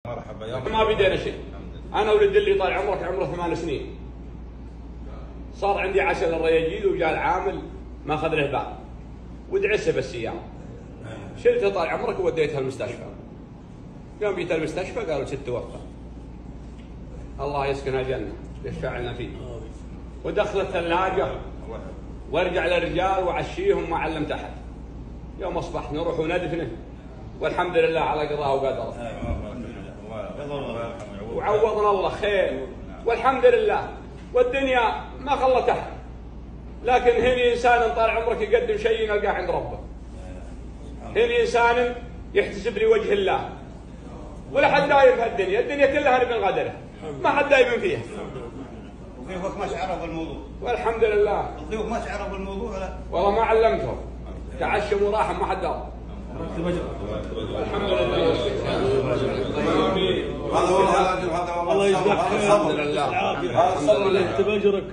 مرحبا يا ما بدينا شيء. انا ولد اللي طال عمرك عمره 8 سنين. صار عندي عسل الرياجيل وجاء العامل ما اخذ له بال ودعسه بس اياه. شلته طال عمرك ووديتها المستشفى. يوم جيت المستشفى قالوا ستوفى. الله يسكنها الجنه يشفع لنا فيه. ودخل الثلاجه وارجع للرجال وعشيهم ما علمت احد. يوم اصبح نروح وندفنه والحمد لله على قضاء وقدره. وعوضنا الله خير والحمد لله. والدنيا ما خلت احد، لكن هني انسان طال عمرك يقدم شيء يلقاه عند ربه. هني انسان يحتسب لوجه الله، ولا حد دايم في الدنيا، الدنيا كلها نبي نغادرها، ما حد دايم فيها. وضيوفك ما شعروا بالموضوع. والحمد لله. الضيوف ما شعروا بالموضوع ولا؟ والله ما علمتهم، تعشم وراحوا ما حد دار. الحمد لله. هذا والله الله يجزاك خير. الحمد لله. العافية. الله يكتب اجرك.